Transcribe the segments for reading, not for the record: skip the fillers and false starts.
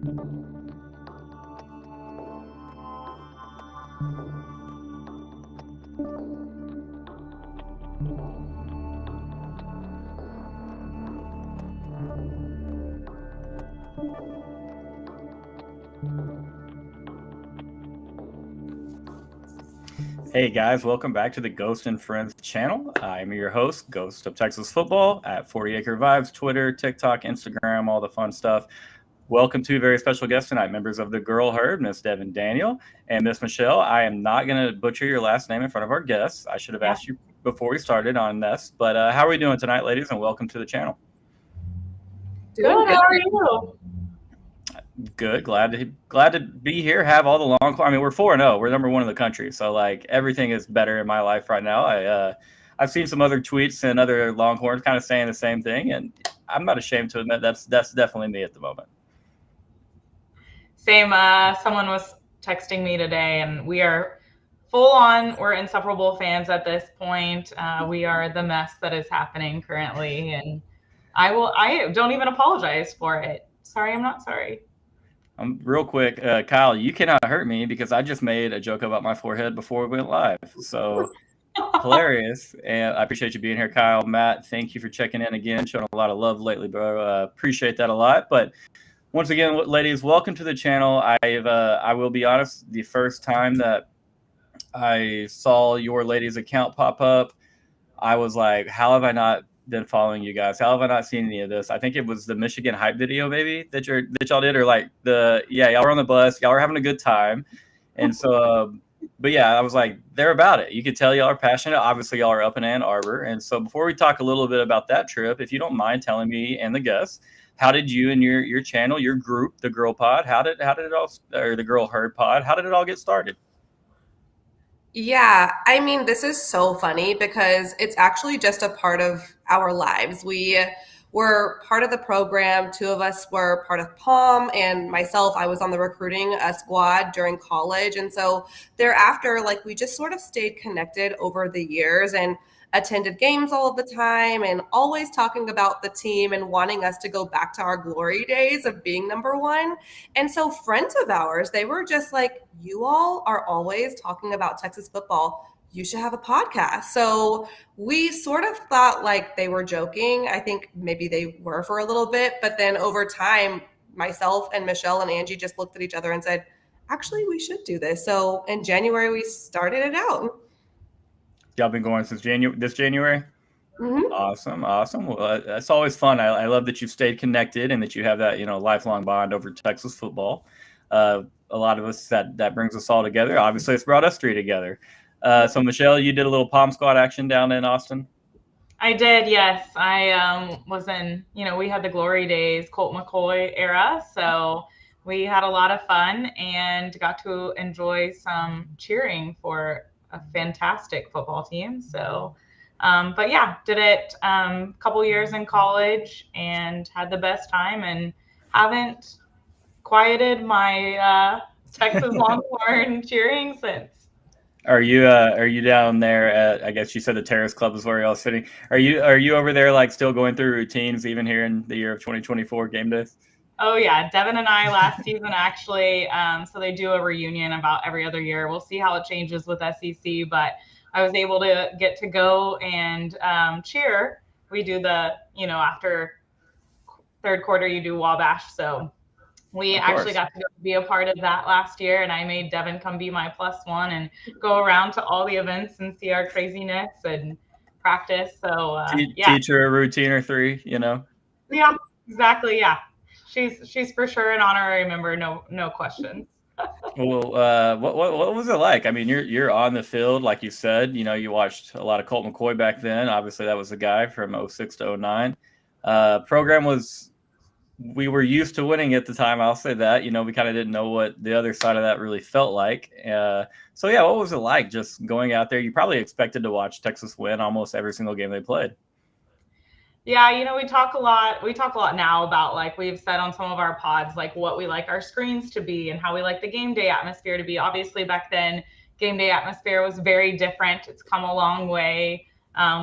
Hey guys, welcome back to the Ghost and Friends channel. I'm your host, Ghost of Texas Football at 40 Acre Vibes, Twitter, TikTok, Instagram, all the fun stuff. Welcome to a very special guest tonight, members of the Girl Herd, Miss Devin Daniel and Miss Michelle. I am not going to butcher your last name in front of our guests. I should have asked you before we started on this, but how are we doing tonight, ladies, and welcome to the channel. Good. How are you? Good. Glad to be here. Have all the Longhorns. I mean, we're 4-0. We're number one in the country. So like everything is better in my life right now. I've seen some other tweets and other Longhorns kind of saying the same thing, and I'm not ashamed to admit that's definitely me at the moment. Same. Someone was texting me today, and we are full on. We're insufferable fans at this point. We are the mess that is happening currently, and I don't even apologize for it. Sorry, I'm not sorry. Real quick, Kyle, you cannot hurt me because I just made a joke about my forehead before we went live. So hilarious. And I appreciate you being here, Kyle. Matt, thank you for checking in again, showing a lot of love lately, bro. Appreciate that a lot. But once again, ladies, welcome to the channel. I will be honest, the first time that I saw your ladies' account pop up, I was like, how have I not been following you guys? How have I not seen any of this? I think it was the Michigan hype video, maybe that y'all did, or like y'all were on the bus, y'all were having a good time, and so. But yeah, I was like, they're about it. You could tell y'all are passionate. Obviously, y'all are up in Ann Arbor, and so before we talk a little bit about that trip, if you don't mind telling me and the guests, how did you and your channel, your group, the Girl Pod, how did it all, or the Girl Herd Pod, how did it all get started? Yeah, I mean, this is so funny because it's actually just a part of our lives. We were part of the program. Two of us were part of POM, and myself, I was on the recruiting squad during college. And so thereafter, like, we just sort of stayed connected over the years and attended games all of the time and always talking about the team and wanting us to go back to our glory days of being number one. And so friends of ours, they were just like, you all are always talking about Texas football. You should have a podcast. So we sort of thought like they were joking. I think maybe they were for a little bit, but then over time, myself and Michelle and Angie just looked at each other and said, actually, we should do this. So in January, we started it out. Y'all been going since this January? Mm-hmm. Awesome. Well, that's always fun. I love that you've stayed connected and that you have that, lifelong bond over Texas football. A lot of us, that brings us all together. Obviously, it's brought us three together. So, Michelle, you did a little Palm Squad action down in Austin? I did, yes. I was in, we had the glory days, Colt McCoy era. So we had a lot of fun and got to enjoy some cheering for a fantastic football team. So, but yeah, did it a couple years in college and had the best time and haven't quieted my Texas Longhorn cheering since. Are you down there at, I guess you said the Terrace Club is where y'all sitting. Are you over there like still going through routines even here in the year of 2024 game days? Oh yeah, Devin and I last season actually. So they do a reunion about every other year. We'll see how it changes with SEC, but I was able to get to go and cheer. We do the, after third quarter you do Wabash. So we actually got to be a part of that last year, and I made Devin come be my +1 and go around to all the events and see our craziness and practice. So teach her a routine or three, Yeah, exactly. Yeah. She's for sure an honorary member, no questions. Well, what was it like? I mean, you're on the field, like you said. You watched a lot of Colt McCoy back then. Obviously, that was the guy from 06 to 09. Program we were used to winning at the time. I'll say that. We kind of didn't know what the other side of that really felt like. So yeah, what was it like just going out there? You probably expected to watch Texas win almost every single game they played. Yeah, we talk a lot now about, like we've said on some of our pods, like what we like our screens to be and how we like the game day atmosphere to be. Obviously back then, game day atmosphere was very different. It's come a long way.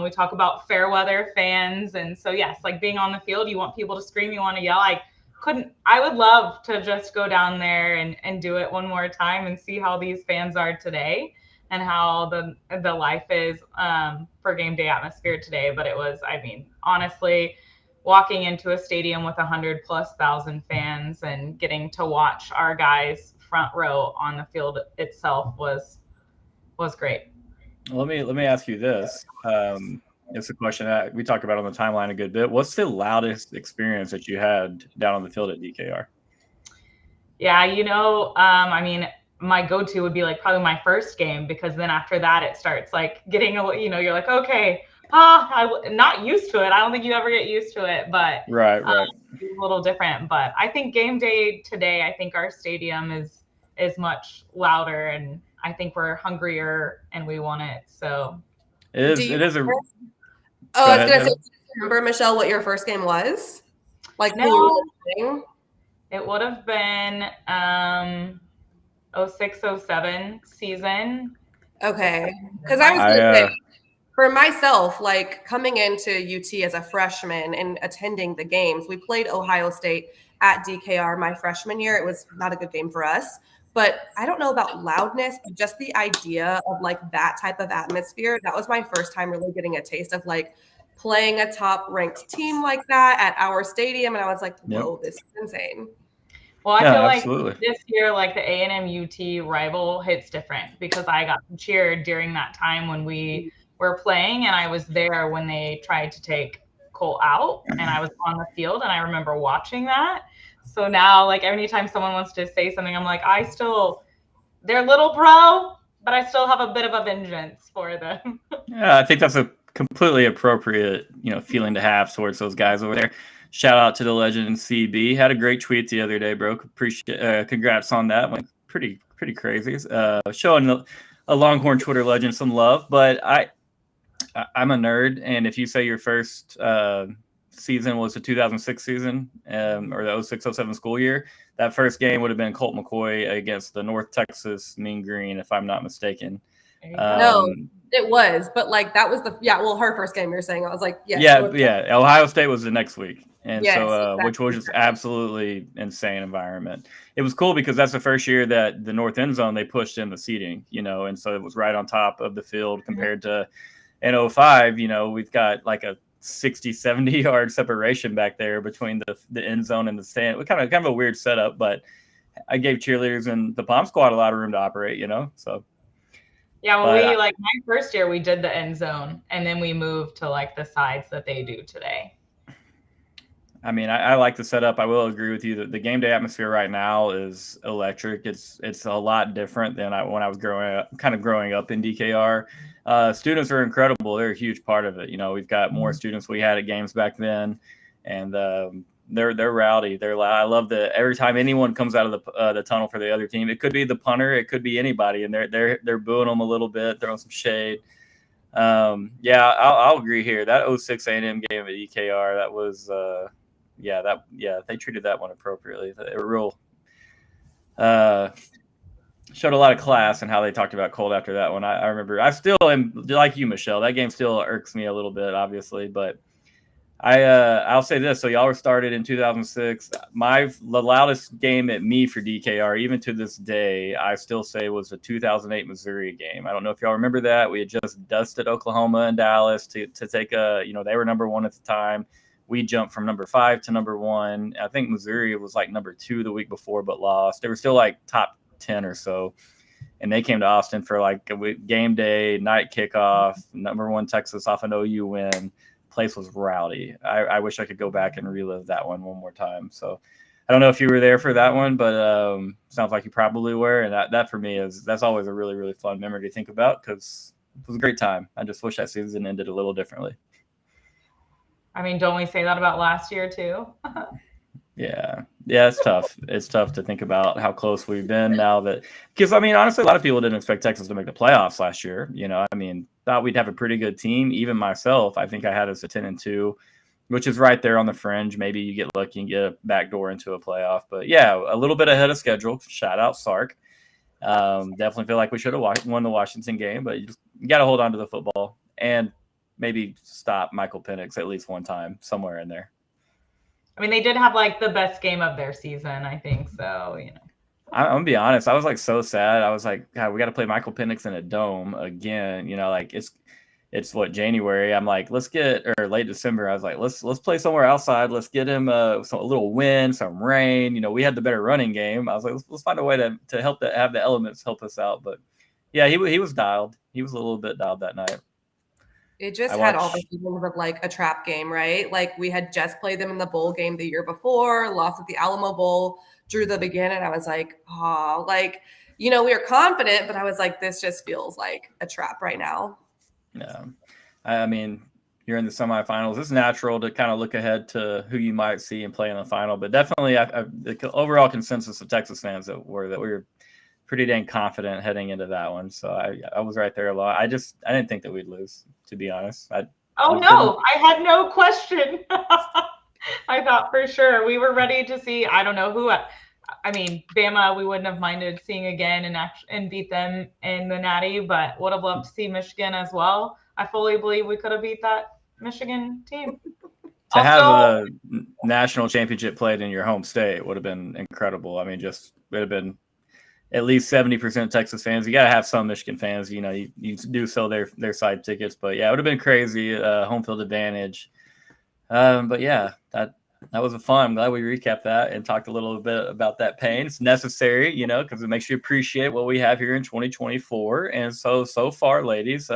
We talk about fair weather fans. And so yes, like being on the field, you want people to scream, you want to yell. I would love to just go down there and do it one more time and see how these fans are today and how the life is for game day atmosphere today. But it was, I mean, honestly, walking into a stadium with 100,000+ fans and getting to watch our guys front row on the field itself was great. Let me ask you this. It's a question that we talked about on the timeline a good bit. What's the loudest experience that you had down on the field at DKR? Yeah, I mean, my go-to would be like probably my first game, because then after that it starts like getting you're like, okay, I'm not used to it. I don't think you ever get used to it, but Right. it's a little different. But I think game day today, I think our stadium is much louder, and I think we're hungrier and we want it. So It is a. Oh, I was gonna say, do you remember, Michelle, what your first game was? Like, no, who you were playing? It would have been 06-07 season. Okay, because I was gonna say, for myself, like coming into UT as a freshman and attending the games, we played Ohio State at DKR my freshman year. It was not a good game for us, but I don't know about loudness, but just the idea of like that type of atmosphere. That was my first time really getting a taste of like playing a top ranked team like that at our stadium. And I was like, whoa, this is insane. Well, I feel like this year, like the A&M UT rival hits different, because I got cheered during that time when we were playing, and I was there when they tried to take Cole out, and I was on the field, and I remember watching that. So now, like, anytime someone wants to say something, I'm like, they're little pro, but I still have a bit of a vengeance for them. Yeah, I think that's a completely appropriate, feeling to have towards those guys over there. Shout out to the legend CB. Had a great tweet the other day, bro. Appreciate, congrats on that. Like, pretty crazy. Showing a Longhorn Twitter legend some love. But I'm a nerd, and if you say your first season was the 2006 season or the 06-07 school year, that first game would have been Colt McCoy against the North Texas Mean Green, if I'm not mistaken. No, it was, but like that was her first game. You're saying, I was like, yes, yeah. Ohio State was the next week, and yes, so exactly. which was just absolutely insane environment. It was cool because that's the first year that the north end zone they pushed in the seating, and so it was right on top of the field compared to in 05. We've got like a 60-70 yard separation back there between the end zone and the stand. It was kind of a weird setup, but I gave cheerleaders and the Palm squad a lot of room to operate, so. Yeah, well, my first year we did the end zone, and then we moved to like the sides that they do today. I mean, I like the setup. I will agree with you that the game day atmosphere right now is electric. It's a lot different than when I was growing up in DKR. Students are incredible. They're a huge part of it. We've got more students we had at games back then, and they're rowdy. They're loud. I love that every time anyone comes out of the tunnel for the other team, it could be the punter, it could be anybody, and they're booing them a little bit, throwing some shade. I'll agree here. That 06 A&M game at EKR, that was they treated that one appropriately. They were real. Showed a lot of class in how they talked about Colt after that one. I remember. I still am like you, Michelle. That game still irks me a little bit, obviously, but I'll say this. So y'all were started in 2006. The loudest game at me for DKR, even to this day, I still say was the 2008 Missouri game. I don't know if y'all remember that. We had just dusted Oklahoma and Dallas to take they were number one at the time. We jumped from number 5 to number 1. I think Missouri was like number 2 the week before, but lost. They were still like top 10 or so. And they came to Austin for like a game day, night kickoff, number 1 Texas off an OU win. Place was rowdy. I wish I could go back and relive that one more time. So I don't know if you were there for that one, but sounds like you probably were. And that for me that's always a really, really fun memory to think about, because it was a great time. I just wish that season ended a little differently. I mean, don't we say that about last year too? Yeah, it's tough. It's tough to think about how close we've been now because I mean, honestly, a lot of people didn't expect Texas to make the playoffs last year. I mean, thought we'd have a pretty good team. Even myself, I think I had us at 10-2, which is right there on the fringe. Maybe you get lucky and get a backdoor into a playoff. But yeah, a little bit ahead of schedule. Shout out Sark. Definitely feel like we should have won the Washington game, but you got to hold on to the football and maybe stop Michael Penix at least one time somewhere in there. I mean, they did have like the best game of their season, I think. So, I'm gonna be honest. I was like so sad. I was like, God, we got to play Michael Penix in a dome again. Like it's what, January. I'm like, let's get, or late December. I was like, let's play somewhere outside. Let's get him a little wind, some rain. We had the better running game. I was like, let's find a way to help have the elements help us out. But yeah, he was dialed. He was a little bit dialed that night. It just had all the feelings of like a trap game, right? Like we had just played them in the bowl game the year before, lost at the Alamo Bowl, drew the begin, and I was like, oh, like, we were confident, but I was like, this just feels like a trap right now. Yeah. I mean, you're in the semifinals. It's natural to kind of look ahead to who you might see and play in the final, but definitely the overall consensus of Texas fans that we were pretty dang confident heading into that one. So I was right there a lot. I didn't think that we'd lose, to be honest. I had no question. I thought for sure we were ready to see, I don't know who, I mean, Bama, we wouldn't have minded seeing again and beat them in the Natty, but would have loved to see Michigan as well. I fully believe we could have beat that Michigan team. To have a national championship played in your home state would have been incredible. I mean, it would have been at least 70% Texas fans. You got to have some Michigan fans. You do sell their side tickets, but yeah, it would have been crazy. Home field advantage. But yeah, that was fun. I'm glad we recapped that and talked a little bit about that pain. It's necessary, because it makes you appreciate what we have here in 2024. And so far, ladies,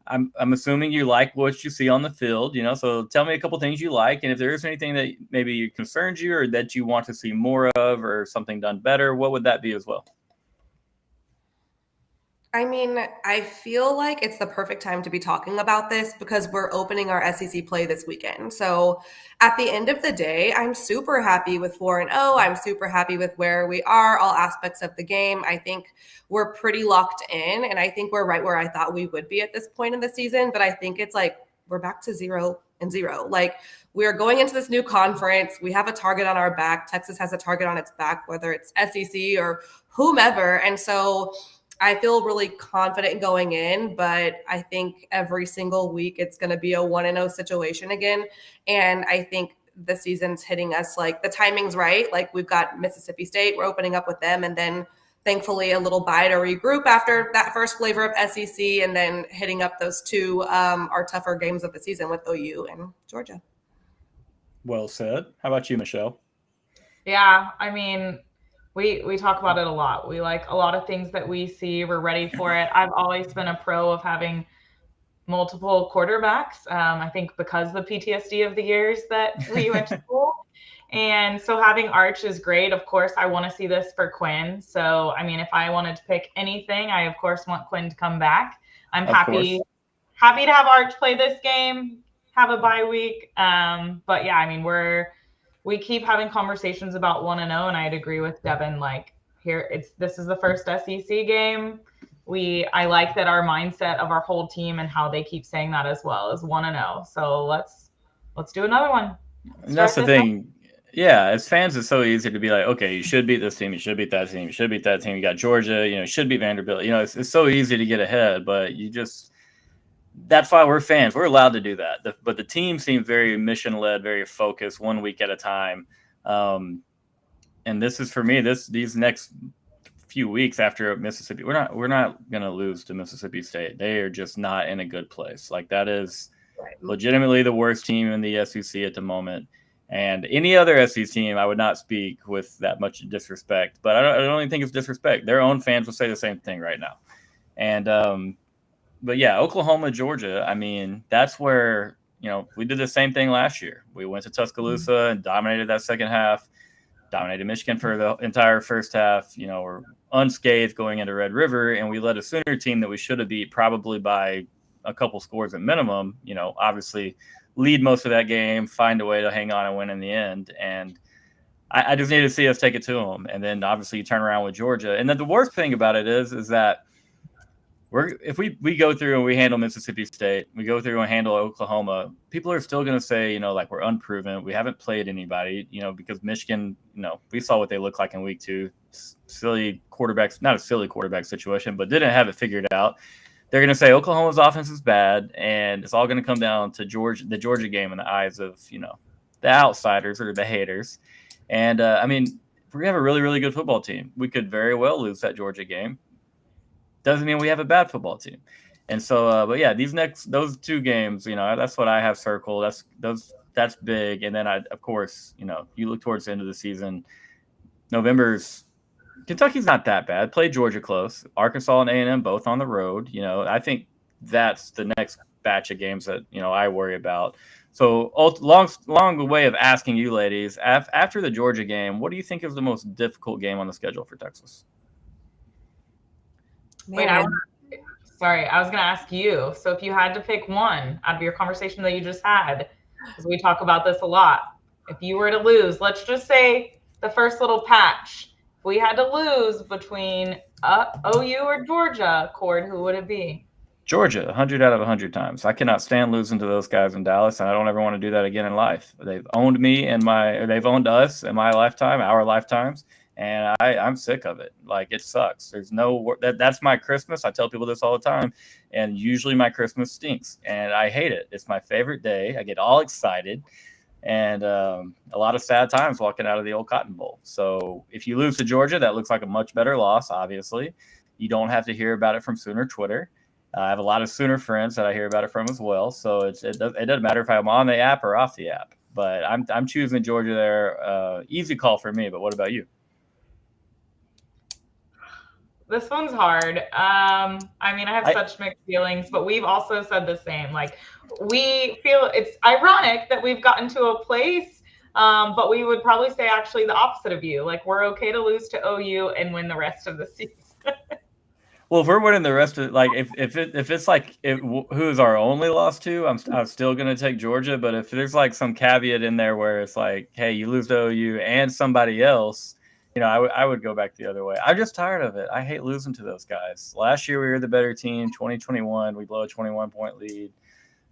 I'm assuming you like what you see on the field, so tell me a couple things you like. And if there is anything that maybe concerns you or that you want to see more of or something done better, what would that be as well? I mean, I feel like it's the perfect time to be talking about this because we're opening our SEC play this weekend. So at the end of the day, I'm super happy with 4-0. I'm super happy with where we are, all aspects of the game. I think we're pretty locked in, and I think we're right where I thought we would be at this point in the season. But I think it's like we're back to 0-0. Like we're going into this new conference. We have a target on our back. Texas has a target on its back, whether it's SEC or whomever. And so I feel really confident going in, but I think every single week it's going to be a 1-0 situation again. And I think the season's hitting us like the timing's right. Like we've got Mississippi State, we're opening up with them, and then thankfully a little bye to regroup after that first flavor of SEC, and then hitting up those two our tougher games of the season with OU and Georgia. Well said. How about you, Michelle? Yeah, I mean, we talk about it a lot. We like a lot of things that we see. We're ready for it. I've always been a pro of having multiple quarterbacks. I think because the PTSD of the years that we went to school. And so having Arch is great. Of course, I want to see this for Quinn. So, I mean, if I wanted to pick anything, I, of course, want Quinn to come back. I'm happy to have Arch play this game, have a bye week. But, yeah, I mean, we keep having conversations about 1-0, and I'd agree with Devin. Like this is the first SEC game. I like that our mindset of our whole team and how they keep saying that as well is 1-0. So let's do another one. And that's the thing. Yeah, as fans, it's so easy to be like, okay, you should beat this team, you should beat that team, you should beat that team. You got Georgia, you should beat Vanderbilt. It's so easy to get ahead, but that's why we're fans. We're allowed to do that. But the team seems very mission-led, very focused, 1 week at a time. And this is, for me, these next few weeks after Mississippi, we're not going to lose to Mississippi State. They are just not in a good place. Like that is legitimately the worst team in the SEC at the moment. And any other SEC team, I would not speak with that much disrespect. But I don't even think it's disrespect. Their own fans will say the same thing right now. And but yeah, Oklahoma, Georgia, I mean, that's where, we did the same thing last year. We went to Tuscaloosa and dominated that second half, dominated Michigan for the entire first half. We're unscathed going into Red River, and we led a Sooner team that we should have beat probably by a couple scores at minimum. Obviously lead most of that game, find a way to hang on and win in the end. And I just need to see us take it to them. And then obviously you turn around with Georgia. And then the worst thing about it is that if we go through and we handle Mississippi State, we go through and handle Oklahoma, people are still going to say, like we're unproven. We haven't played anybody, because Michigan, we saw what they look like in week 2. Silly quarterbacks, not a silly quarterback situation, but didn't have it figured out. They're going to say Oklahoma's offense is bad, and it's all going to come down to the Georgia game in the eyes of, the outsiders or the haters. And I mean, we have a really, really good football team. We could very well lose that Georgia game. Doesn't mean we have a bad football team. And so, but yeah, those 2 games, that's what I have circled. That's big. And then of course, you look towards the end of the season. Kentucky's not that bad. Played Georgia close. Arkansas and A&M both on the road. I think that's the next batch of games that I worry about. So long way of asking you ladies, after the Georgia game, what do you think is the most difficult game on the schedule for Texas? Wait, sorry, I was going to ask you. So if you had to pick one out of your conversation that you just had, because we talk about this a lot, if you were to lose, let's just say the first little patch, if we had to lose between OU or Georgia, Cord, who would it be? Georgia, 100 out of 100 times. I cannot stand losing to those guys in Dallas, and I don't ever want to do that again in life. They've owned me they've owned us in my lifetime, our lifetimes, and I'm sick of it. Like, it sucks. That's my Christmas. I tell people this all the time, and usually my Christmas stinks, and I hate it. It's my favorite day. I get all excited, and a lot of sad times walking out of the old Cotton Bowl. So if you lose to Georgia, that looks like a much better loss, obviously. You don't have to hear about it from Sooner Twitter. I have a lot of Sooner friends that I hear about it from as well. So it doesn't matter if I'm on the app or off the app. But I'm choosing Georgia there. Easy call for me. But what about you? This one's hard. I have such mixed feelings, but we've also said the same. Like, we feel it's ironic that we've gotten to a place, but we would probably say actually the opposite of you. Like, we're okay to lose to OU and win the rest of the season. Well, if we're winning the rest of if it's like who's our only loss to, I'm still gonna take Georgia. But if there's like some caveat in there where it's like, hey, you lose to OU and somebody else, I would go back the other way. I'm just tired of it. I hate losing to those guys. Last year we were the better team. 2021 we blow a 21-point lead.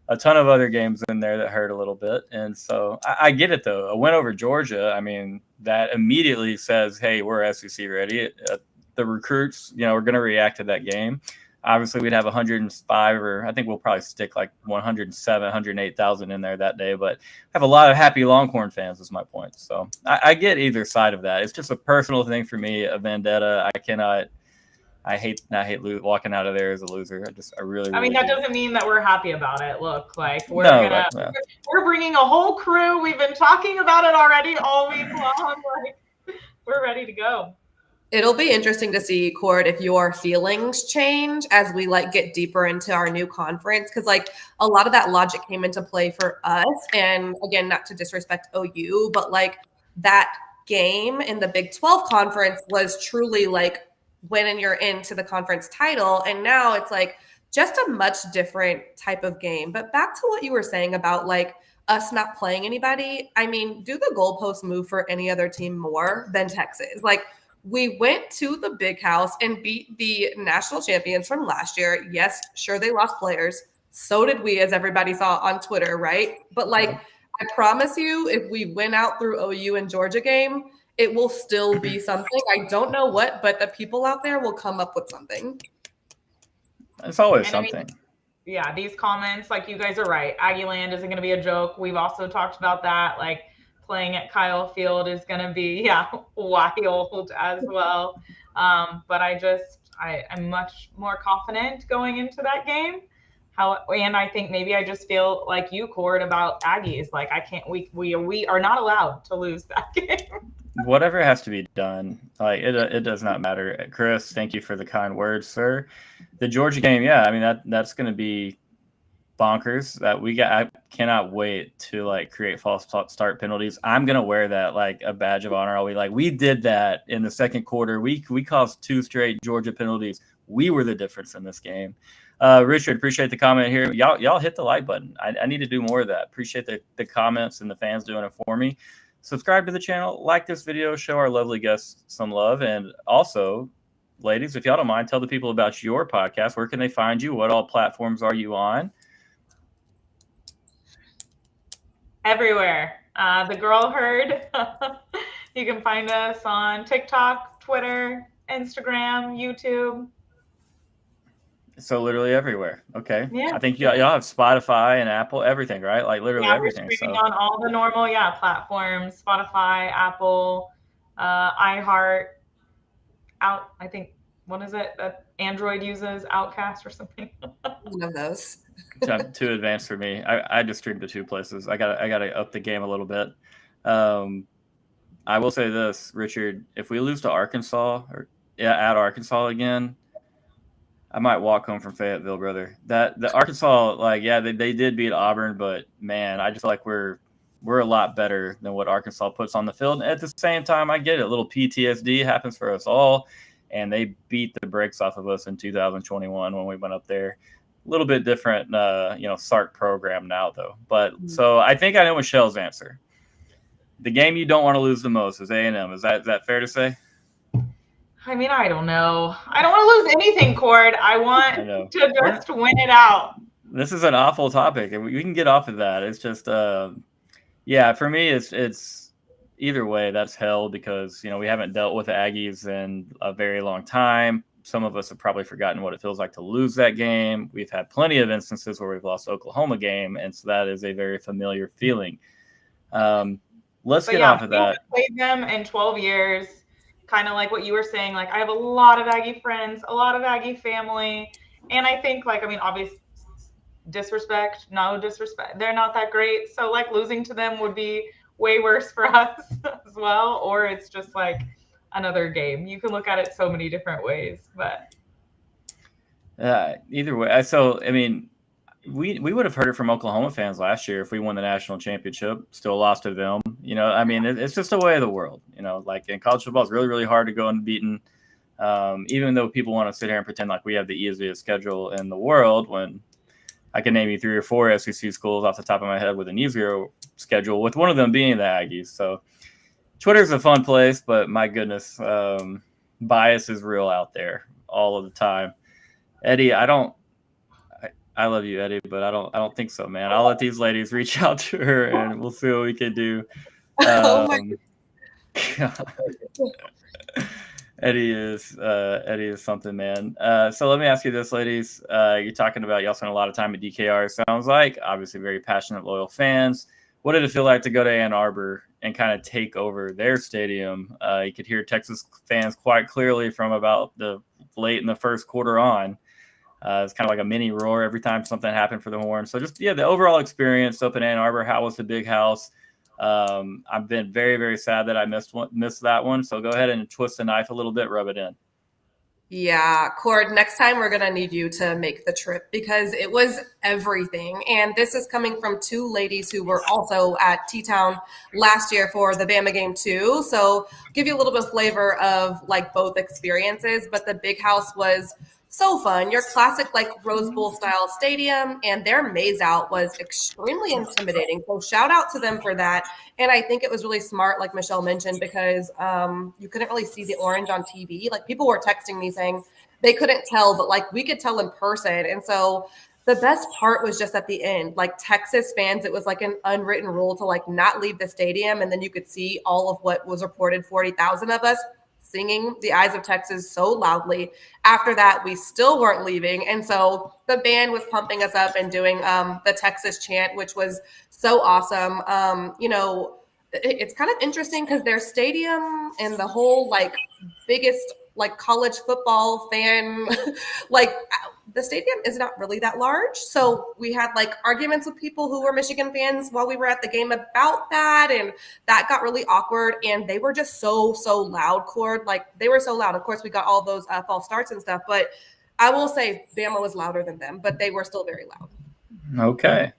A ton of other games in there that hurt a little bit, and so I get it though. A win over Georgia, I mean, that immediately says, hey, we're SEC ready. The recruits, are going to react to that game. Obviously, we'd have 105, or I think we'll probably stick like 107, 108,000 in there that day. But I have a lot of happy Longhorn fans, is my point. So I get either side of that. It's just a personal thing for me, a vendetta. I hate walking out of there as a loser. I really that doesn't mean that we're happy about it. Look, like we're bringing a whole crew. We've been talking about it already all week long. Like, we're ready to go. It'll be interesting to see, Cord, if your feelings change as we get deeper into our new conference. Because a lot of that logic came into play for us. And again, not to disrespect OU, but that game in the Big 12 conference was truly when you're into the conference title. And now it's just a much different type of game. But back to what you were saying about us not playing anybody. I mean, do the goalposts move for any other team more than Texas? We went to the big house and beat the national champions from last year. Yes, sure, they lost players. So did we, as everybody saw on Twitter, right? But I promise you, if we win out through OU and Georgia game, it will still be something. I don't know what, but the people out there will come up with something. It's always something. These comments, you guys are right. Aggie Land isn't going to be a joke. We've also talked about that. Playing at Kyle Field is going to be, wild as well. But I'm much more confident going into that game. And I think maybe I just feel like you, Cord, about Aggies. We are not allowed to lose that game. Whatever has to be done. It does not matter. Chris, thank you for the kind words, sir. The Georgia game, that's going to be bonkers. I cannot wait to create false start penalties. I'm gonna wear that like a badge of honor. We did that in the second quarter. We caused 2 straight Georgia penalties. We were the difference in this game. Richard, appreciate the comment here. Y'all hit the like button. I need to do more of that. Appreciate the comments and the fans doing it for me. Subscribe to the channel, like this video, show our lovely guests some love, and also, ladies, if y'all don't mind, tell the people about your podcast. Where can they find you? What all platforms are you on? Everywhere. The Girl Herd. You can find us on TikTok, Twitter, Instagram, YouTube. So literally everywhere. Okay. Yeah. I think y'all have Spotify and Apple, everything, right? Like literally Yeah, we're everything. streaming So on all the normal, platforms, Spotify, Apple, iHeart, I think, what is it that Android uses? Outcast or something? One of those. too advanced for me. I just stream to two places. I gotta up the game a little bit. I will say this, Richard, if we lose to Arkansas or at Arkansas again, I might walk home from Fayetteville, brother. That the Arkansas, like, yeah, they did beat Auburn, but man, I just feel like we're a lot better than what Arkansas puts on the field. And at the same time, I get it. A little PTSD happens for us all, and they beat the brakes off of us in 2021 when we went up there. A little bit different, SARC program now, though. But so I think I know Michelle's answer. The game you don't want to lose the most is A&M. Is that fair to say? I mean, I don't know. I don't want to lose anything, Cord. I want to just win it out. This is an awful topic, and we can get off of that. It's just, yeah, for me, it's either way, that's hell because, we haven't dealt with the Aggies in a very long time. Some of us have probably forgotten what it feels like to lose that game. We've had plenty of instances where we've lost Oklahoma game, and so that is a very familiar feeling. Let's get off of that. We haven't played them in 12 years. Kind of like what you were saying, like I have a lot of Aggie friends, a lot of Aggie family. And I think obvious disrespect, no disrespect. They're not that great. So like losing to them would be way worse for us as well. Or it's just like another game. You can look at it so many different ways, but. Either way. So, I mean, we would have heard it from Oklahoma fans last year if we won the national championship, still lost to them. I mean, it's just a way of the world. Like in college football, it's really, really hard to go unbeaten. Even though people want to sit here and pretend like we have the easiest schedule in the world, when I can name you 3 or 4 SEC schools off the top of my head with an easier schedule, with one of them being the Aggies. So Twitter's a fun place, but my goodness, bias is real out there all of the time. Eddie, I love you, Eddie, but I don't think so, man. I'll let these ladies reach out to her, and we'll see what we can do. Oh my Eddie is something, man. So let me ask you this, ladies. You're talking about y'all spent a lot of time at DKR. Sounds like obviously very passionate, loyal fans. What did it feel like to go to Ann Arbor and kind of take over their stadium? You could hear Texas fans quite clearly from about the late in the first quarter on. It's kind of like a mini roar every time something happened for the Horns. So just, the overall experience up in Ann Arbor. How was the big house? I've been very, very sad that I missed that one. So go ahead and twist the knife a little bit, rub it in. Yeah, Cord, next time we're going to need you to make the trip because it was everything. And this is coming from 2 ladies who were also at T-Town last year for the Bama game too. So give you a little bit of flavor of like both experiences, but the big house was so fun. Your classic like Rose Bowl style stadium and their maze out was extremely intimidating. So shout out to them for that. And I think it was really smart, like Michelle mentioned, because you couldn't really see the orange on TV. Like people were texting me saying they couldn't tell, but like we could tell in person. And so the best part was just at the end, like Texas fans, it was like an unwritten rule to like not leave the stadium. And then you could see all of what was reported, 40,000 of us singing The Eyes of Texas so loudly. After that, we still weren't leaving. And so the band was pumping us up and doing the Texas chant, which was so awesome. It's kind of interesting because their stadium and the whole like biggest like college football fan, like the stadium is not really that large. So we had like arguments with people who were Michigan fans while we were at the game about that. And that got really awkward. And they were just so loud, Cord. Like they were so loud. Of course, we got all those false starts and stuff. But I will say Bama was louder than them, but they were still very loud. Okay.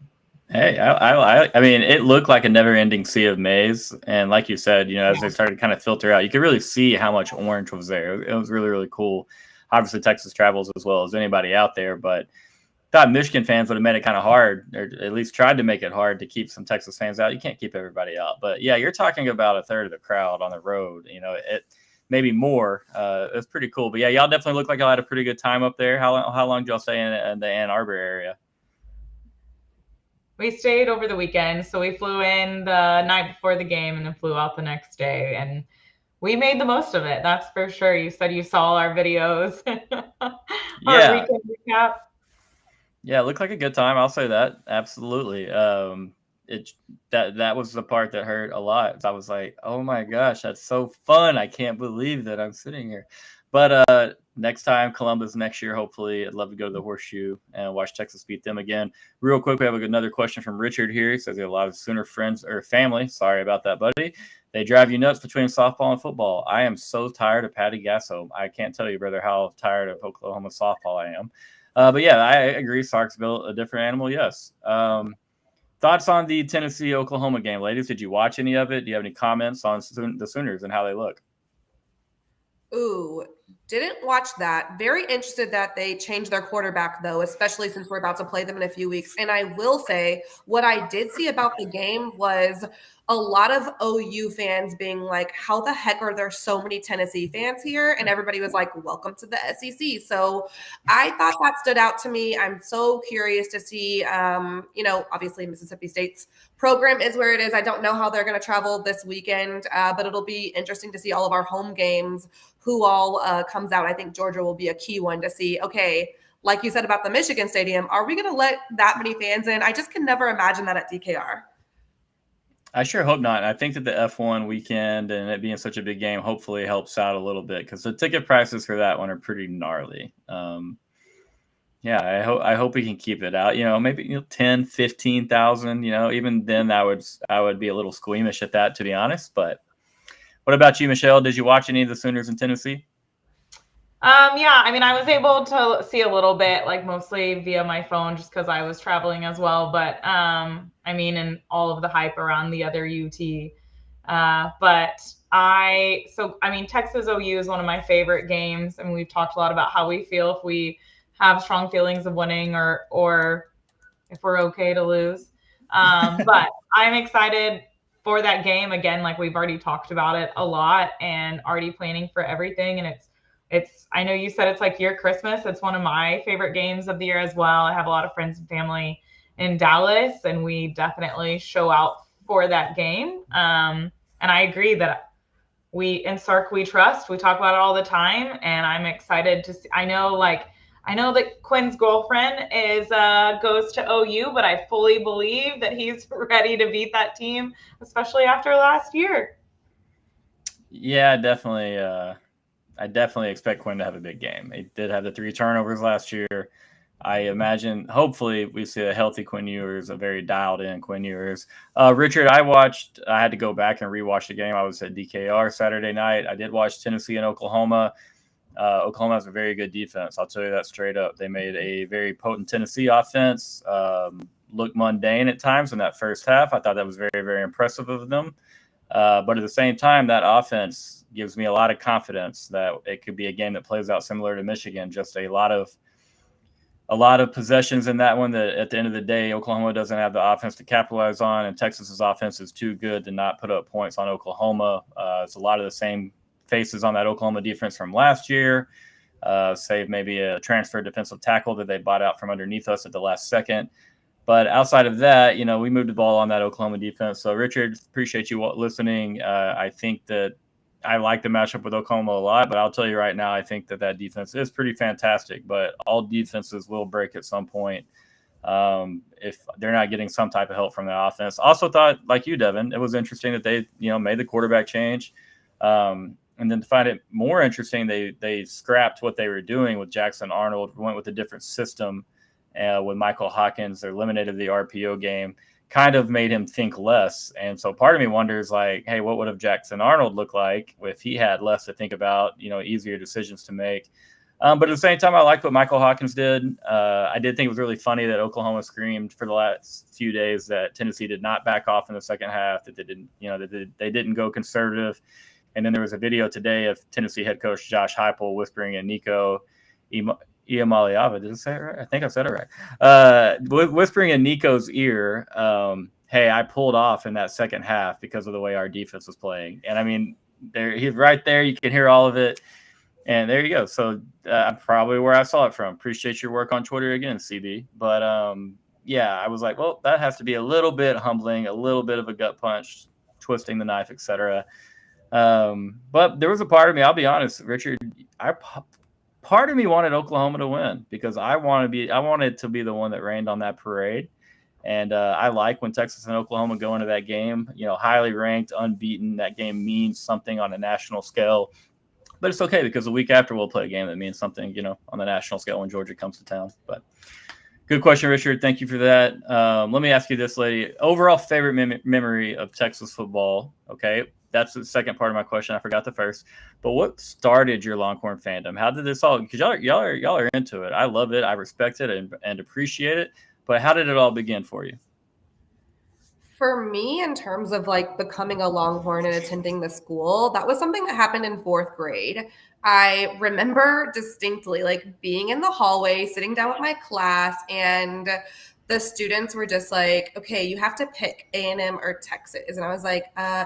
Hey, I mean, it looked like a never-ending sea of maize, and like you said, as they started to kind of filter out, you could really see how much orange was there. It was really, really cool. Obviously, Texas travels as well as anybody out there, but thought Michigan fans would have made it kind of hard, or at least tried to make it hard to keep some Texas fans out. You can't keep everybody out, but yeah, you're talking about a third of the crowd on the road. It maybe more. It's pretty cool, but yeah, y'all definitely look like y'all had a pretty good time up there. How long did y'all stay in the Ann Arbor area? We stayed over the weekend. So we flew in the night before the game and then flew out the next day. And we made the most of it. That's for sure. You said you saw our videos, our Yeah. weekend recap. Yeah, it looked like a good time. I'll say that. Absolutely. That was the part that hurt a lot. I was like, oh my gosh, that's so fun. I can't believe that I'm sitting here. But next time, Columbus next year, hopefully, I'd love to go to the Horseshoe and watch Texas beat them again. Real quick, we have another question from Richard here. He says he has a lot of Sooner friends or family. Sorry about that, buddy. They drive you nuts between softball and football. I am so tired of Patty Gasso. I can't tell you, brother, how tired of Oklahoma softball I am. But yeah, I agree. Sark's built a different animal. Yes. Thoughts on the Tennessee-Oklahoma game, ladies? Did you watch any of it? Do you have any comments on the Sooners and how they look? Ooh, didn't watch that. Very interested that they changed their quarterback, though, especially since we're about to play them in a few weeks. And I will say, what I did see about the game was a lot of OU fans being like, how the heck are there so many Tennessee fans here? And everybody was like, welcome to the SEC. So I thought that stood out to me. I'm so curious to see, obviously Mississippi State's program is where it is. I don't know how they're going to travel this weekend, but it'll be interesting to see all of our home games, who all comes out. I think Georgia will be a key one to see, okay, like you said about the Michigan Stadium, are we going to let that many fans in? I just can never imagine that at DKR. I sure hope not. I think that the F1 weekend and it being such a big game hopefully helps out a little bit because the ticket prices for that one are pretty gnarly. Yeah, I hope we can keep it out. Maybe 10, 15,000. Even then I would be a little squeamish at that, to be honest. But what about you, Michelle? Did you watch any of the Sooners in Tennessee? Yeah, I mean, I was able to see a little bit, like mostly via my phone, just because I was traveling as well. But I mean, and all of the hype around the other UT. Texas OU is one of my favorite games. I mean, we've talked a lot about how we feel if we have strong feelings of winning or if we're okay to lose. But I'm excited for that game again. Like we've already talked about it a lot and already planning for everything. And I know you said it's like your Christmas. It's one of my favorite games of the year as well. I have a lot of friends and family in Dallas, and we definitely show out for that game. And I agree that in Sark we trust. We talk about it all the time, and I'm excited to see. I know that Quinn's girlfriend goes to OU, but I fully believe that he's ready to beat that team, especially after last year. Yeah, definitely. I definitely expect Quinn to have a big game. He did have the 3 turnovers last year. I imagine, hopefully, we see a healthy Quinn Ewers, a very dialed-in Quinn Ewers. Richard, I had to go back and rewatch the game. I was at DKR Saturday night. I did watch Tennessee and Oklahoma. Oklahoma has a very good defense. I'll tell you that straight up. They made a very potent Tennessee offense look mundane at times in that first half. I thought that was very, very impressive of them. But at the same time, that offense gives me a lot of confidence that it could be a game that plays out similar to Michigan. Just a lot of possessions in that one that at the end of the day, Oklahoma doesn't have the offense to capitalize on, and Texas's offense is too good to not put up points on Oklahoma. It's a lot of the same faces on that Oklahoma defense from last year, save maybe a transfer defensive tackle that they bought out from underneath us at the last second. But outside of that, we moved the ball on that Oklahoma defense. So, Richard, appreciate you listening. I think that I like the matchup with Oklahoma a lot, but I'll tell you right now, I think that defense is pretty fantastic. But all defenses will break at some point if they're not getting some type of help from the offense. Also thought, like you, Devin, it was interesting that they made the quarterback change. And then to find it more interesting, they scrapped what they were doing with Jackson Arnold, went with a different system. With Michael Hawkins, they eliminated the RPO game, kind of made him think less. And so part of me wonders, like, hey, what would have Jackson Arnold look like if he had less to think about, easier decisions to make? But at the same time, I liked what Michael Hawkins did. I did think it was really funny that Oklahoma screamed for the last few days that Tennessee did not back off in the second half, that they didn't, they didn't go conservative. And then there was a video today of Tennessee head coach Josh Heupel whispering in Nico Iamaleava, did I say it right? I think I said it right. Whispering in Nico's ear, hey, I pulled off in that second half because of the way our defense was playing. And I mean, he's right there. You can hear all of it. And there you go. So probably where I saw it from. Appreciate your work on Twitter again, CB. But yeah, I was like, well, that has to be a little bit humbling, a little bit of a gut punch, twisting the knife, etc. But there was a part of me, I'll be honest, Richard, part of me wanted Oklahoma to win because I wanted to be the one that rained on that parade. And I like when Texas and Oklahoma go into that game, highly ranked, unbeaten. That game means something on a national scale. But it's okay because the week after we'll play a game that means something, on the national scale when Georgia comes to town. But good question, Richard. Thank you for that. Let me ask you this, lady. Overall favorite memory of Texas football. Okay, that's the second part of my question. I forgot the first. But what started your Longhorn fandom? How did this all? Because y'all are into it. I love it. I respect it and appreciate it. But how did it all begin for you? For me, in terms of like becoming a Longhorn and attending the school, that was something that happened in fourth grade. I remember distinctly like being in the hallway, sitting down with my class, and the students were just like, okay, you have to pick A&M or Texas. And I was like,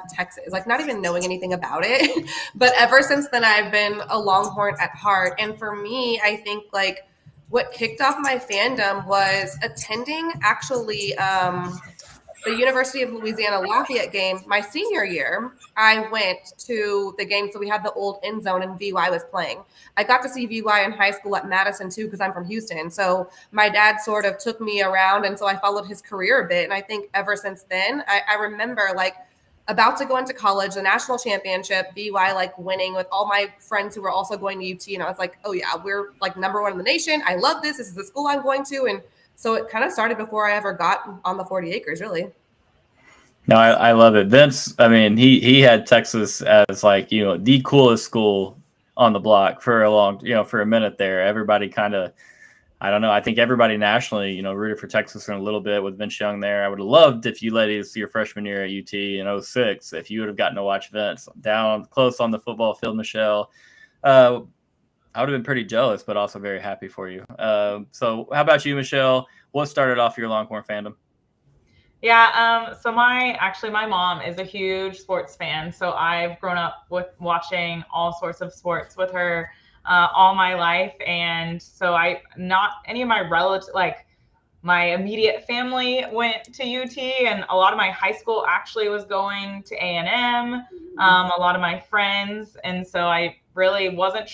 Texas, like not even knowing anything about it. But ever since then, I've been a Longhorn at heart. And for me, I think like what kicked off my fandom was attending actually the University of Louisiana Lafayette game my senior year. I went to the game, so we had the old end zone and VY was playing. I got to see VY in high school at Madison too because I'm from Houston. So my dad sort of took me around, and so I followed his career a bit. And I think ever since then, I remember like about to go into college, the national championship, VY like winning with all my friends who were also going to UT. And I was like, oh yeah, we're like #1 in the nation. I love this. This is the school I'm going to. And so it kind of started before I ever got on the 40 acres, really. No, I love it. Vince, I mean, he had Texas as like, the coolest school on the block for for a minute there. Everybody kind of, I don't know. I think everybody nationally, rooted for Texas in a little bit with Vince Young there. I would have loved if you ladies your freshman year at UT in 06, if you would have gotten to watch Vince down close on the football field, Michelle. I would have been pretty jealous, but also very happy for you. So how about you, Michelle? What started off your Longhorn fandom? Yeah, so my mom is a huge sports fan. So I've grown up with watching all sorts of sports with her all my life. And so not any of my relatives, like my immediate family went to UT, and a lot of my high school actually was going to A&M, a lot of my friends. And so I really wasn't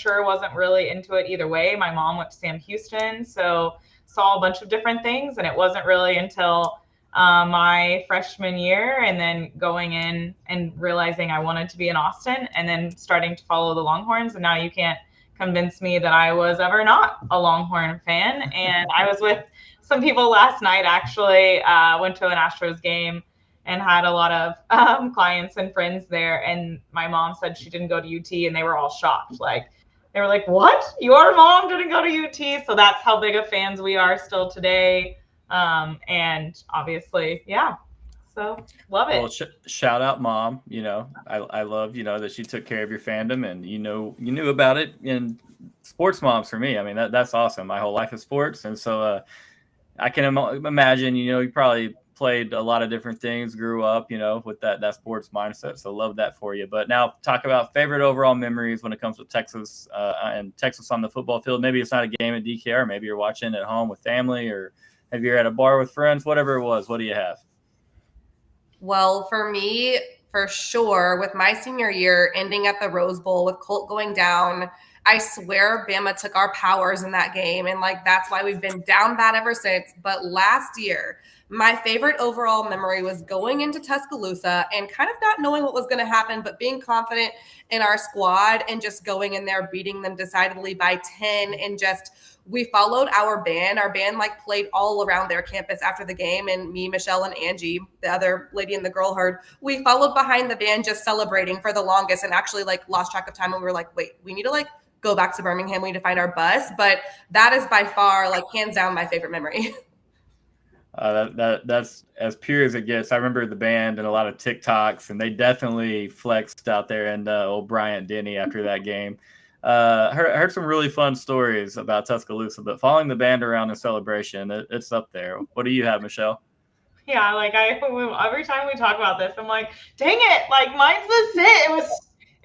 really into it either way. My mom went to Sam Houston, so saw a bunch of different things. And it wasn't really until my freshman year and then going in and realizing I wanted to be in Austin and then starting to follow the Longhorns. And now you can't convince me that I was ever not a Longhorn fan. And I was with some people last night, actually, went to an Astros game and had a lot of clients and friends there. And my mom said she didn't go to UT, and they were all shocked. Like, they were like, what? Your mom didn't go to UT? So that's how big of fans we are still today. And obviously, yeah. So love it. Well, shout out, Mom. I love, that she took care of your fandom, and you knew about it. And sports moms for me, I mean, that's awesome. My whole life is sports, and so I can imagine, you probably played a lot of different things, grew up, with that sports mindset. So love that for you. But now talk about favorite overall memories when it comes to Texas and Texas on the football field. Maybe it's not a game at DKR. Maybe you're watching at home with family, or maybe you're at a bar with friends, whatever it was. What do you have? Well, for me, for sure, with my senior year ending at the Rose Bowl with Colt going down, I swear Bama took our powers in that game. And like, that's why we've been down bad ever since. But last year, my favorite overall memory was going into Tuscaloosa and kind of not knowing what was going to happen, but being confident in our squad and just going in there, beating them decidedly by 10. And just, we followed our band. Our band like played all around their campus after the game. And me, Michelle, and Angie, the other lady in the girl herd, we followed behind the band just celebrating for the longest, and actually like lost track of time. And we were like, wait, we need to like go back to Birmingham. We need to find our bus. But that is by far, like, hands down, my favorite memory. That's as pure as it gets. I remember the band and a lot of TikToks, and they definitely flexed out there and old Bryant Denny after that game. Heard some really fun stories about Tuscaloosa, but following the band around in celebration, it's up there. What do you have, Michelle? Yeah, like every time we talk about this, I'm like, dang it, like mine's the sit.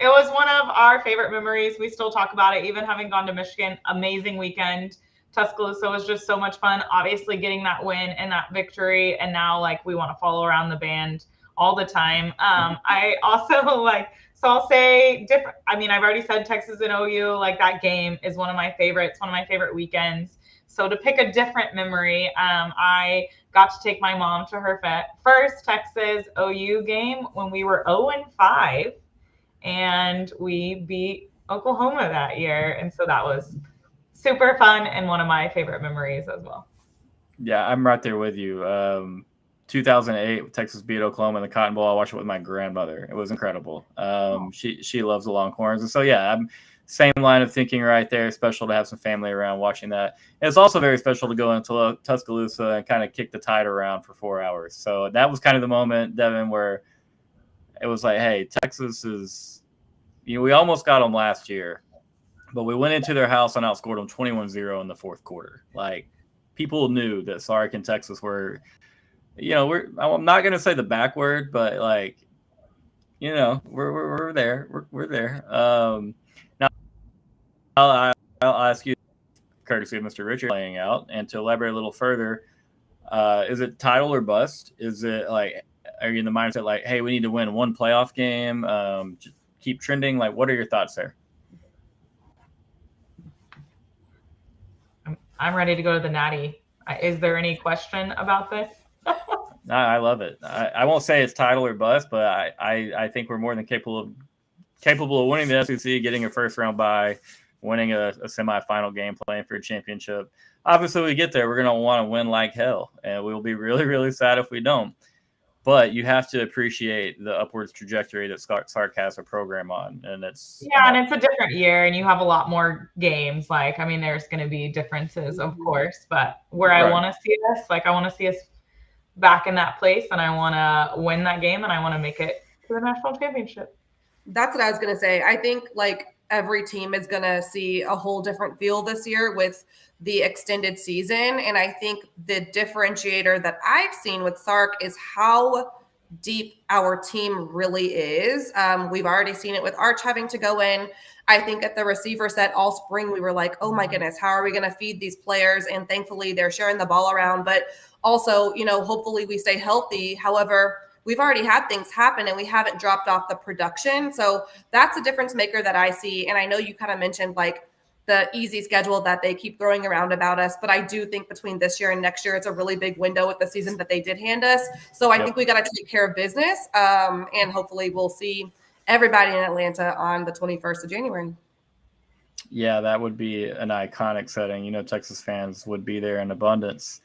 It was one of our favorite memories. We still talk about it, even having gone to Michigan. Amazing weekend. Tuscaloosa was just so much fun. Obviously getting that win and that victory. And now like we want to follow around the band all the time. I also so I'll say different. I mean, I've already said Texas and OU, like that game is one of my favorites, one of my favorite weekends. So to pick a different memory, I got to take my mom to her first Texas OU game when we were 0-5, and we beat Oklahoma that year. And so that was super fun and one of my favorite memories as well. Yeah, I'm right there with you. 2008, Texas beat Oklahoma in the Cotton Bowl. I watched it with my grandmother. It was incredible. She loves the Longhorns, and so yeah, I'm same line of thinking right there. Special to have some family around watching that. And it's also very special to go into Tuscaloosa and kind of kick the tide around for 4 hours. So that was kind of the moment, Devin, where it was like, hey, Texas is, we almost got them last year, but we went into their house and outscored them 21-0 in the fourth quarter. Like, people knew that Sark and Texas were, I'm not going to say the backward, but like, we're there. We're there. Now I'll ask you, courtesy of Mr. Richard, playing out, and to elaborate a little further, is it title or bust? Is it like, are you in the mindset like, hey, we need to win one playoff game, just keep trending? Like, what are your thoughts there? I'm ready to go to the Natty. Is there any question about this? I love it. I won't say it's title or bust, but I think we're more than capable of winning the SEC, getting a first round bye, winning a semifinal game, playing for a championship. Obviously, we get there, we're going to want to win like hell, and we'll be really, really sad if we don't. But you have to appreciate the upwards trajectory that Sark has a program on, and it's and it's a different year, and you have a lot more games. Like, I mean, there's going to be differences, of course, but where I want to see us, I want to see us back in that place, and I want to win that game, and I want to make it to the national championship. That's what I was going to say. I think every team is going to see a whole different feel this year with the extended season. And I think the differentiator that I've seen with Sark is how deep our team really is. We've already seen it with Arch having to go in. I think at the receiver set all spring, we were like, oh my goodness, how are we going to feed these players? And thankfully they're sharing the ball around, but also, hopefully we stay healthy. However, we've already had things happen and we haven't dropped off the production. So that's a difference maker that I see. And I know you kind of mentioned the easy schedule that they keep throwing around about us, but I do think between this year and next year, it's a really big window with the season that they did hand us. So I think we got to take care of business, and hopefully we'll see everybody in Atlanta on the 21st of January. Yeah, that would be an iconic setting. Texas fans would be there in abundance.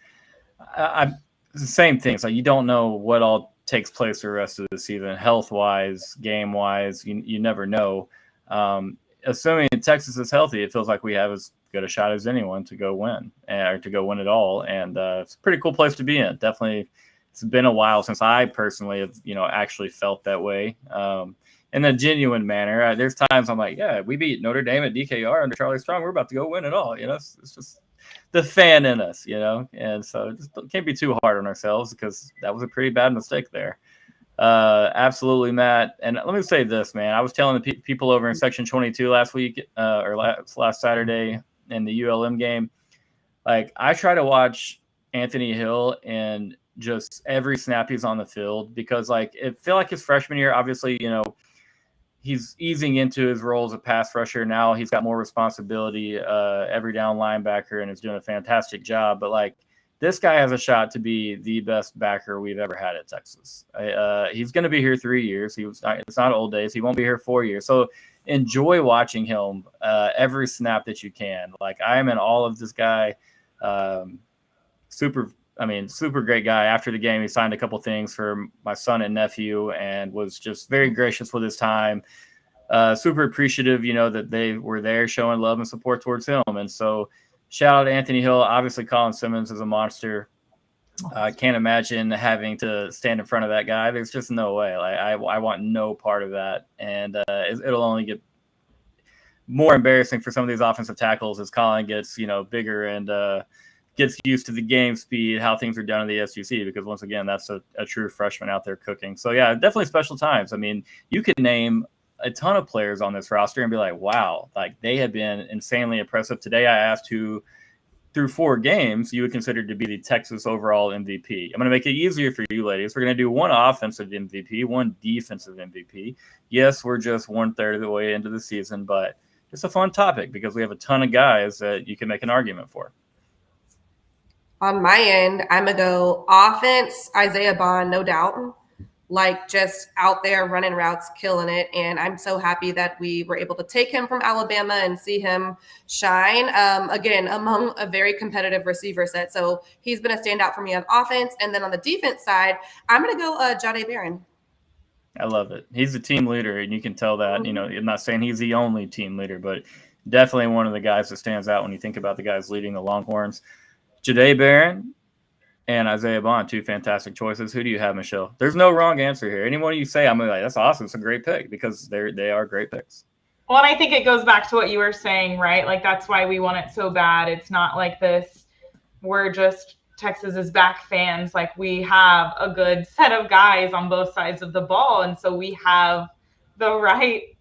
The same things. Like, you don't know what all takes place the rest of the season, health-wise, game-wise. You never know. Assuming Texas is healthy, it feels like we have as good a shot as anyone to go win, or to go win it all. And it's a pretty cool place to be in. Definitely, it's been a while since I personally have, actually felt that way in a genuine manner. There's times I'm like, yeah, we beat Notre Dame at DKR under Charlie Strong. We're about to go win it all. It's just the fan in us, and so just can't be too hard on ourselves, because that was a pretty bad mistake there. Absolutely, Matt. And let me say this, man. I was telling the people over in Section 22 last week, or last Saturday in the ULM game, like, I try to watch Anthony Hill and just every snap he's on the field, because it feel like his freshman year, obviously, he's easing into his role as a pass rusher. Now he's got more responsibility, every down linebacker, and is doing a fantastic job. But this guy has a shot to be the best backer we've ever had at Texas. He's going to be here 3 years. It's not old days. He won't be here 4 years. So enjoy watching him every snap that you can. I am in all of this guy. Super great guy. After the game, he signed a couple things for my son and nephew, and was just very gracious with his time. Super appreciative, that they were there showing love and support towards him. And so shout out to Anthony Hill. Obviously, Colin Simmons is a monster. I can't imagine having to stand in front of that guy. There's just no way. I want no part of that. And it'll only get more embarrassing for some of these offensive tackles as Colin gets, bigger and gets used to the game speed, how things are done in the SEC, because once again, that's a true freshman out there cooking. So yeah, definitely special times. I mean, you could name a ton of players on this roster and be like, wow, they have been insanely impressive. Today I asked who through 4 games, you would consider to be the Texas overall MVP. I'm going to make it easier for you ladies. We're going to do one offensive MVP, one defensive MVP. Yes, we're just 1/3 of the way into the season, but it's a fun topic because we have a ton of guys that you can make an argument for. On my end, I'm going to go offense, Isaiah Bond, no doubt. Like just out there running routes, killing it. And I'm so happy that we were able to take him from Alabama and see him shine again among a very competitive receiver set. So he's been a standout for me on offense. And then on the defense side, I'm going to go Jahdae Barron. I love it. He's a team leader, and you can tell that. You know, I'm not saying he's the only team leader, but definitely one of the guys that stands out when you think about the guys leading the Longhorns. Jahdae Barron and Isaiah Bond, 2 fantastic choices. Who do you have, Michelle? There's no wrong answer here. Anyone you say, I'm like, that's awesome. It's a great pick because they are great picks. Well, and I think it goes back to what you were saying, right? Like, that's why we want it so bad. It's not like this, we're just Texas is back fans. Like, we have a good set of guys on both sides of the ball. And so we have the right,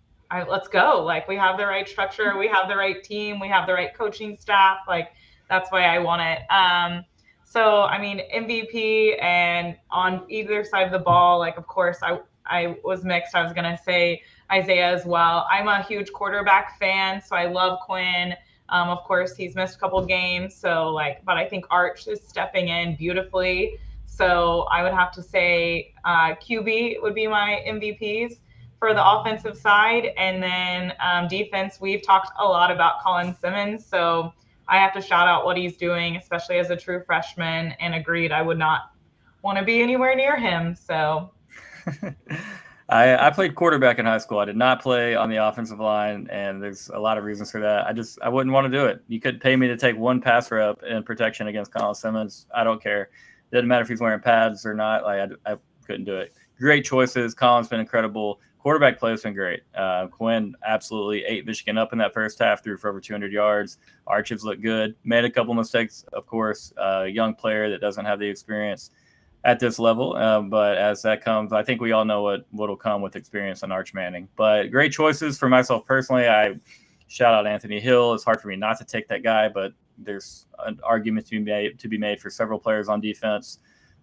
let's go. Like, we have the right structure. We have the right team. We have the right coaching staff. Like, that's why I want it. So, I mean, MVP and on either side of the ball, like, of course, I was mixed. I was going to say Isaiah as well. I'm a huge quarterback fan, so I love Quinn. Of course, he's missed a couple games, so but I think Arch is stepping in beautifully. So I would have to say QB would be my MVPs for the offensive side. And then defense, we've talked a lot about Colin Simmons, so I have to shout out what he's doing, especially as a true freshman, and agreed, I would not want to be anywhere near him. So I played quarterback in high school. I did not play on the offensive line, and there's a lot of reasons for that. I wouldn't want to do it. You could pay me to take 1 pass rep in protection against Colin Simmons. I don't care. It doesn't matter if he's wearing pads or not. Like I couldn't do it. Great choices. Colin's been incredible. Quarterback play has been great. Quinn absolutely ate Michigan up in that first half, threw for over 200 yards. Archives looked good. Made a couple mistakes, of course. Young player that doesn't have the experience at this level. But as that comes, I think we all know what will come with experience on Arch Manning. But great choices for myself personally. I shout out Anthony Hill. It's hard for me not to take that guy, but there's an argument to be made for several players on defense.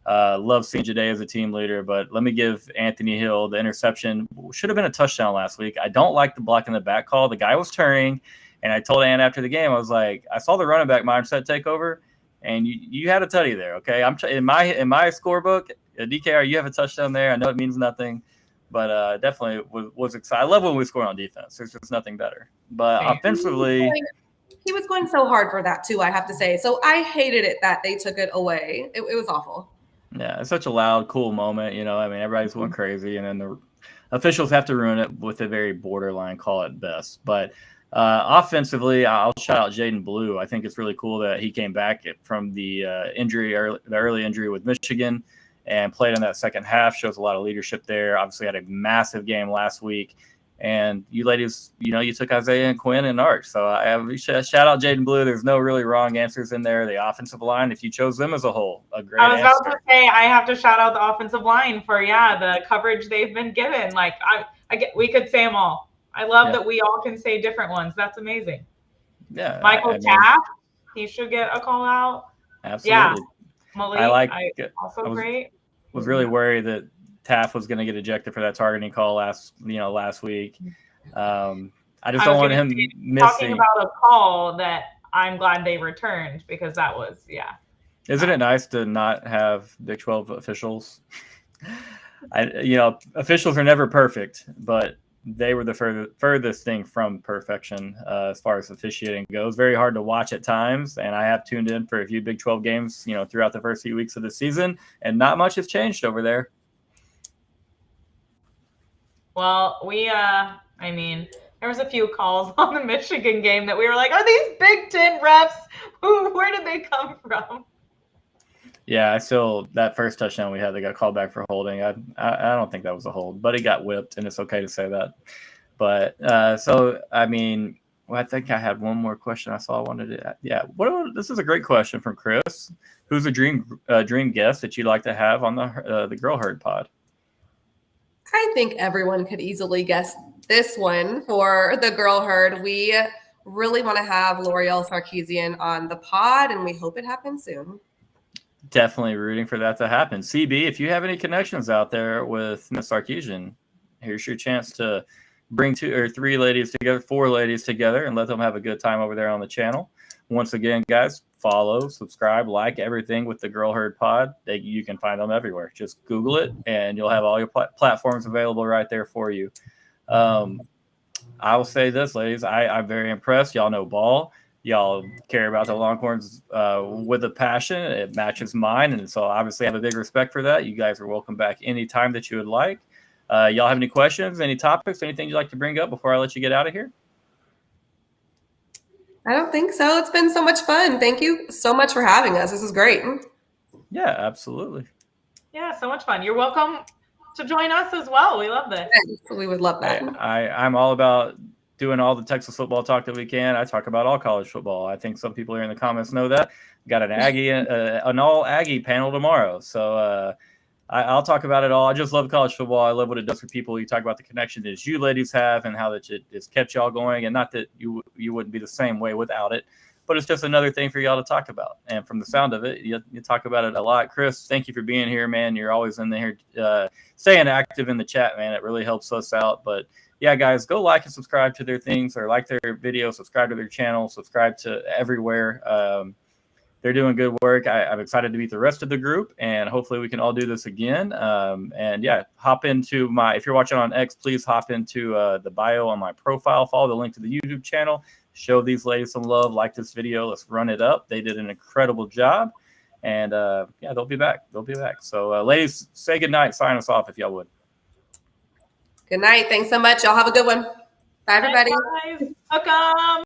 Love seeing Jahdae as a team leader, but let me give Anthony Hill the interception. Should have been a touchdown last week. I don't like the block in the back call. The guy was turning, and I told Ann after the game, I was like, I saw the running back mindset take over, and you had a tutty there, okay? I'm in my scorebook, DKR, you have a touchdown there. I know it means nothing, but definitely was excited. I love when we score on defense. There's just nothing better. But offensively, he was going so hard for that too, I have to say. So I hated it that they took it away. It was awful. Yeah, it's such a loud, cool moment. You know, I mean, everybody's going crazy, and then the officials have to ruin it with a very borderline call at best. But offensively, I'll shout out Jaden Blue. I think it's really cool that he came back from the early injury with Michigan and played in that second half. Shows a lot of leadership there. Obviously, had a massive game last week. And you ladies, you know, you took Isaiah and Quinn and Arch. So I have shout out Jaden Blue. There's no really wrong answers in there. The offensive line, if you chose them as a whole, a great answer. I was about to say, I have to shout out the offensive line for, the coverage they've been given. Like, we could say them all. I love that we all can say different ones. That's amazing. Yeah. Michael Taft, he should get a call out. Absolutely. Yeah. Malik, also great. Was really worried that Taft was going to get ejected for that targeting call last week. I just don't want him missing. Talking about a call that I'm glad they returned because that was, Isn't it nice to not have Big 12 officials? Officials are never perfect, but they were the furthest thing from perfection as far as officiating goes. Very hard to watch at times, and I have tuned in for a few Big 12 games, throughout the first few weeks of the season, and not much has changed over there. Well, there was a few calls on the Michigan game that we were like, are these Big Ten refs? Where did they come from? Yeah, that first touchdown we had, they got called back for holding. I don't think that was a hold, but he got whipped, and it's okay to say that. But I think I had one more question I saw I wanted to. Yeah, this is a great question from Chris. Who's a dream guest that you'd like to have on the Girl Herd pod? I think everyone could easily guess this one for the Girl Herd. We really want to have L'Oreal Sarkeesian on the pod, and we hope it happens soon. Definitely rooting for that to happen. CB, if you have any connections out there with Miss Sarkeesian, here's your chance to bring 2 or 3 ladies together, 4 ladies together, and let them have a good time over there on the channel. Once again, guys, follow, subscribe, like everything with the Girl Herd Pod. You can find them everywhere. Just Google it, and you'll have all your platforms available right there for you. I will say this, ladies. I'm very impressed. Y'all know ball. Y'all care about the Longhorns with a passion. It matches mine, and so obviously I have a big respect for that. You guys are welcome back anytime that you would like. Y'all have any questions, any topics, anything you'd like to bring up before I let you get out of here? I don't think so. It's been so much fun. Thank you so much for having us. This is great. Yeah, absolutely. Yeah, so much fun. You're welcome to join us as well. We love this. Yes, we would love that. I'm all about doing all the Texas football talk that we can. I talk about all college football. I think some people here in the comments know that. Got an Aggie, an all Aggie panel tomorrow. So I'll talk about it all. I just love college football. I love what it does for people. You talk about the connection that you ladies have and how that it's kept y'all going. And not that you wouldn't be the same way without it, but it's just another thing for y'all to talk about. And from the sound of it, you talk about it a lot. Chris, thank you for being here, man. You're always in there staying active in the chat, man. It really helps us out. But yeah, guys, go like and subscribe to their things, or like their videos, subscribe to their channel, subscribe to everywhere. They're doing good work. I'm excited to meet the rest of the group, and hopefully we can all do this again. And yeah, hop into if you're watching on X, please hop into the bio on my profile, follow the link to the YouTube channel, show these ladies some love, like this video. Let's run it up. They did an incredible job. And yeah, they'll be back. So ladies, say goodnight. Sign us off if y'all would. Good night. Thanks so much. Y'all have a good one. Bye, everybody. Bye, guys. Welcome.